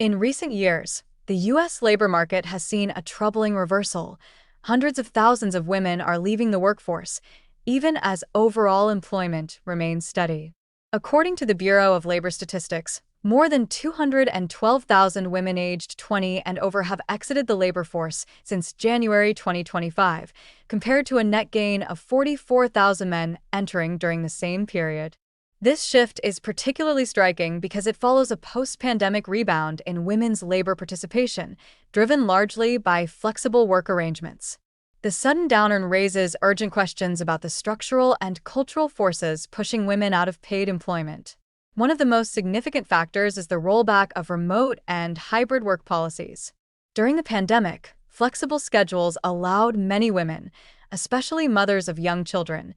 In recent years, the U.S. labor market has seen a troubling reversal. Hundreds of thousands of women are leaving the workforce, even as overall employment remains steady. According to the Bureau of Labor Statistics, more than 212,000 women aged 20 and over have exited the labor force since January 2025, compared to a net gain of 44,000 men entering during the same period. This shift is particularly striking because it follows a post-pandemic rebound in women's labor participation, driven largely by flexible work arrangements. The sudden downturn raises urgent questions about the structural and cultural forces pushing women out of paid employment. One of the most significant factors is the rollback of remote and hybrid work policies. During the pandemic, flexible schedules allowed many women, especially mothers of young children,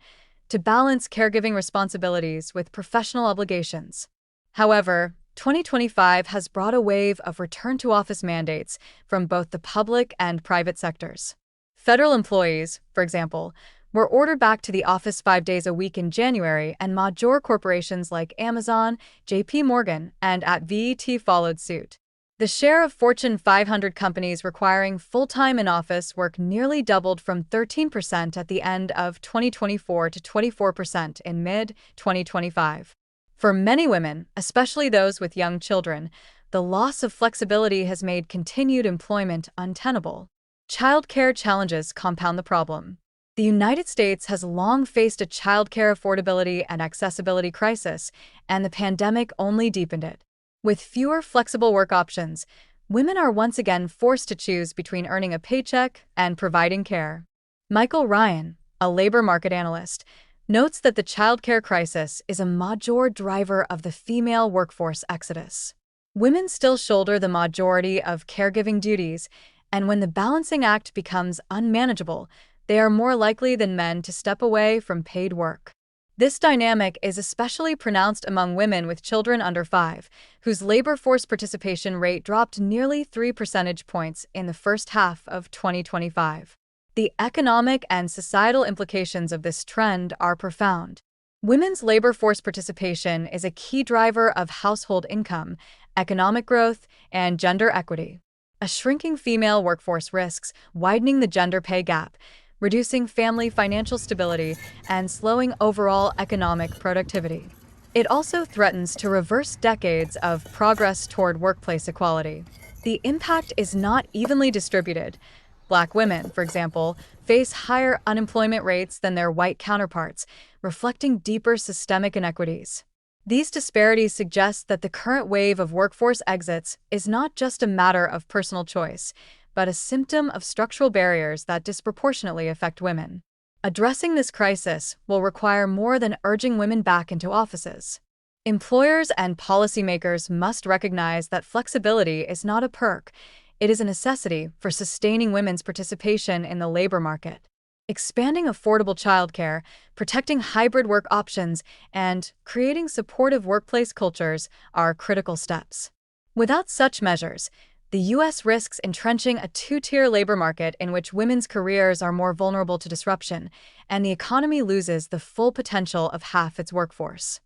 to balance caregiving responsibilities with professional obligations. However, 2025 has brought a wave of return-to-office mandates from both the public and private sectors. Federal employees, for example, were ordered back to the office 5 days a week in January, and major corporations like Amazon, JP Morgan, and @VET followed suit. The share of Fortune 500 companies requiring full-time in-office work nearly doubled from 13% at the end of 2024 to 24% in mid-2025. For many women, especially those with young children, the loss of flexibility has made continued employment untenable. Childcare challenges compound the problem. The United States has long faced a childcare affordability and accessibility crisis, and the pandemic only deepened it. With fewer flexible work options, women are once again forced to choose between earning a paycheck and providing care. Michael Ryan, a labor market analyst, notes that the childcare crisis is a major driver of the female workforce exodus. Women still shoulder the majority of caregiving duties, and when the balancing act becomes unmanageable, they are more likely than men to step away from paid work. This dynamic is especially pronounced among women with children under 5, whose labor force participation rate dropped nearly 3 percentage points in the first half of 2025. The economic and societal implications of this trend are profound. Women's labor force participation is a key driver of household income, economic growth, and gender equity. A shrinking female workforce risks widening the gender pay gap, reducing family financial stability, and slowing overall economic productivity. It also threatens to reverse decades of progress toward workplace equality. The impact is not evenly distributed. Black women, for example, face higher unemployment rates than their white counterparts, reflecting deeper systemic inequities. These disparities suggest that the current wave of workforce exits is not just a matter of personal choice, but a symptom of structural barriers that disproportionately affect women. Addressing this crisis will require more than urging women back into offices. Employers and policymakers must recognize that flexibility is not a perk, it is a necessity for sustaining women's participation in the labor market. Expanding affordable childcare, protecting hybrid work options, and creating supportive workplace cultures are critical steps. Without such measures, the U.S. risks entrenching a two-tier labor market in which women's careers are more vulnerable to disruption, and the economy loses the full potential of half its workforce.